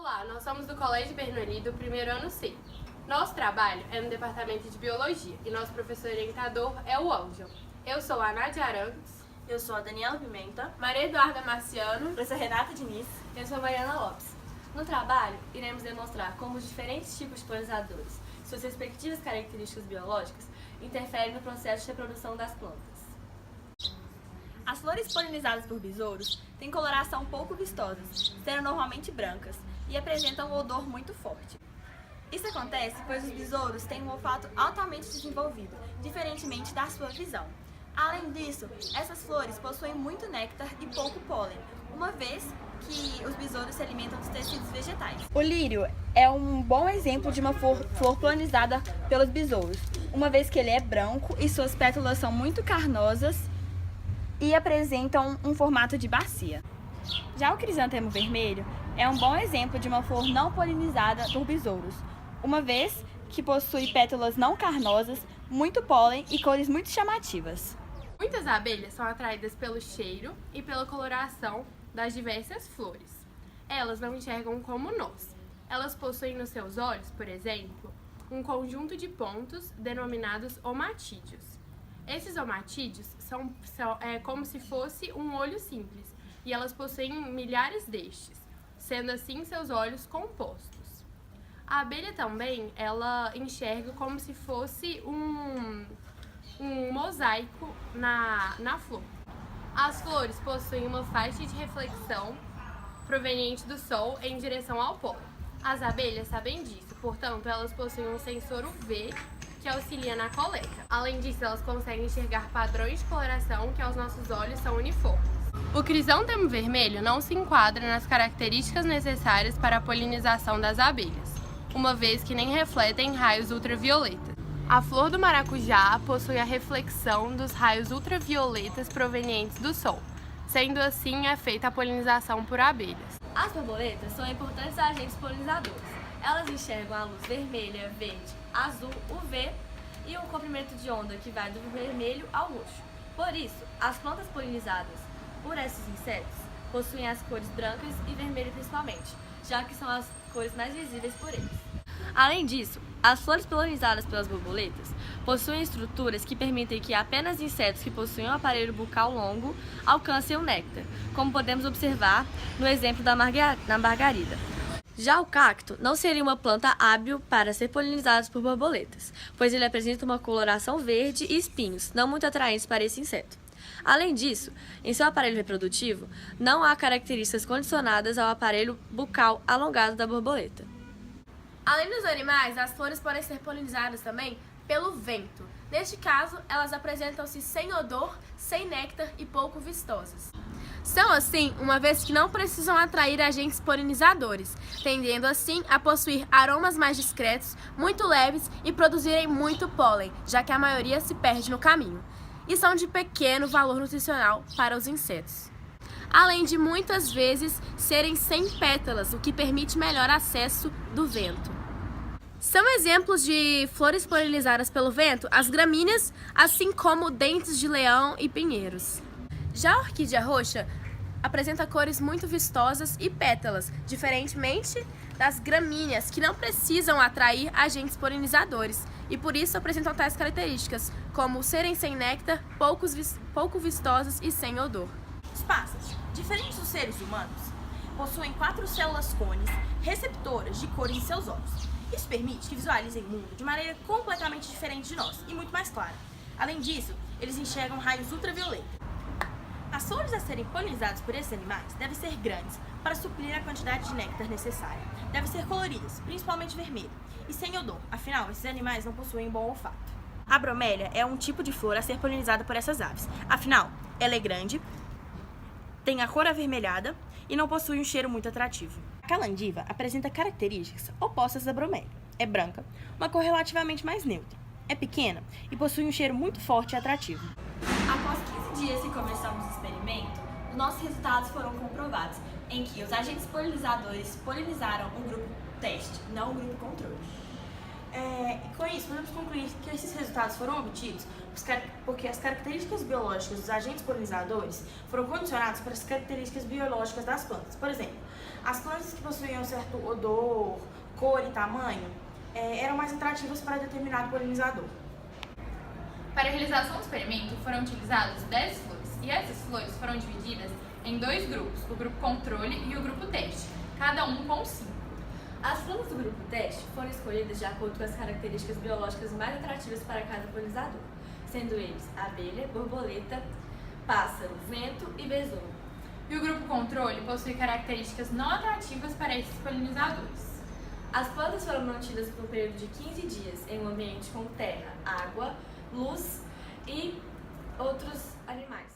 Olá, nós somos do Colégio Bernoulli do primeiro ano C. Nosso trabalho é no departamento de Biologia e nosso professor orientador é o Ângelo. Eu sou a Nádia Arantes. Eu sou a Daniela Pimenta. Maria Eduarda Marciano. Eu sou a Renata Diniz. Eu sou a Mariana Lopes. No trabalho, iremos demonstrar como os diferentes tipos de polinizadores, suas respectivas características biológicas, interferem no processo de reprodução das plantas. As flores polinizadas por besouros têm coloração pouco vistosas, sendo normalmente brancas, e apresentam um odor muito forte. Isso acontece pois os besouros têm um olfato altamente desenvolvido, diferentemente da sua visão. Além disso, essas flores possuem muito néctar e pouco pólen, uma vez que os besouros se alimentam dos tecidos vegetais. O lírio é um bom exemplo de uma flor polinizada pelos besouros, uma vez que ele é branco e suas pétalas são muito carnosas e apresentam um formato de bacia. Já o crisantemo vermelho é um bom exemplo de uma flor não polinizada por besouros, uma vez que possui pétalas não carnosas, muito pólen e cores muito chamativas. Muitas abelhas são atraídas pelo cheiro e pela coloração das diversas flores. Elas não enxergam como nós. Elas possuem nos seus olhos, por exemplo, um conjunto de pontos denominados omatídeos. Esses omatídeos são como se fosse um olho simples, e elas possuem milhares destes, sendo assim seus olhos compostos. A abelha também, ela enxerga como se fosse um mosaico na flor. As flores possuem uma faixa de reflexão proveniente do sol em direção ao pólen. As abelhas sabem disso, portanto, elas possuem um sensor UV que auxilia na coleta. Além disso, elas conseguem enxergar padrões de coloração que aos nossos olhos são uniformes. O crisantemo vermelho não se enquadra nas características necessárias para a polinização das abelhas, uma vez que nem refletem raios ultravioletas. A flor do maracujá possui a reflexão dos raios ultravioletas provenientes do sol, sendo assim é feita a polinização por abelhas. As borboletas são importantes agentes polinizadores. Elas enxergam a luz vermelha, verde, azul, UV e um comprimento de onda que vai do vermelho ao roxo. Por isso, as plantas polinizadas por esses insetos possuem as cores brancas e vermelhas principalmente, já que são as cores mais visíveis por eles. Além disso, as flores polinizadas pelas borboletas possuem estruturas que permitem que apenas insetos que possuem um aparelho bucal longo alcancem o néctar, como podemos observar no exemplo da margarida. Já o cacto não seria uma planta hábil para ser polinizada por borboletas, pois ele apresenta uma coloração verde e espinhos, não muito atraentes para esse inseto. Além disso, em seu aparelho reprodutivo, não há características condicionadas ao aparelho bucal alongado da borboleta. Além dos animais, as flores podem ser polinizadas também pelo vento. Neste caso, elas apresentam-se sem odor, sem néctar e pouco vistosas. São assim, uma vez que não precisam atrair agentes polinizadores, tendendo assim a possuir aromas mais discretos, muito leves e produzirem muito pólen, já que a maioria se perde no caminho, e são de pequeno valor nutricional para os insetos. Além de muitas vezes serem sem pétalas, o que permite melhor acesso do vento. São exemplos de flores polinizadas pelo vento as gramíneas, assim como dentes de leão e pinheiros. Já a orquídea roxa apresenta cores muito vistosas e pétalas, diferentemente das gramíneas, que não precisam atrair agentes polinizadores e por isso apresentam tais características, como serem sem néctar, pouco vistosas e sem odor. Os pássaros, diferentes dos seres humanos, possuem 4 células cones receptoras de cores em seus olhos. Isso permite que visualizem o mundo de maneira completamente diferente de nós e muito mais clara. Além disso, eles enxergam raios ultravioleta. As flores a serem polinizadas por esses animais devem ser grandes para suprir a quantidade de néctar necessária. Devem ser coloridas, principalmente vermelho, e sem odor, afinal, esses animais não possuem bom olfato. A bromélia é um tipo de flor a ser polinizada por essas aves. Afinal, ela é grande, tem a cor avermelhada e não possui um cheiro muito atrativo. A calandiva apresenta características opostas da bromélia. É branca, uma cor relativamente mais neutra. É pequena e possui um cheiro muito forte e atrativo. Após 15 dias que começamos o experimento, os nossos resultados foram comprovados, em que os agentes polinizadores polinizaram um grupo teste, não um grupo controle. Com isso, podemos concluir que esses resultados foram obtidos porque as características biológicas dos agentes polinizadores foram condicionadas para as características biológicas das plantas. Por exemplo, as plantas que possuíam um certo odor, cor e tamanho eram mais atrativas para determinado polinizador. Para a realização do experimento, foram utilizadas 10 flores, e essas flores foram divididas em 2 grupos, o grupo controle e o grupo teste, cada um com 5. As plantas do grupo teste foram escolhidas de acordo com as características biológicas mais atrativas para cada polinizador, sendo eles abelha, borboleta, pássaro, vento e besouro. E o grupo controle possui características não atrativas para esses polinizadores. As plantas foram mantidas por um período de 15 dias em um ambiente com terra, água, luz e outros animais.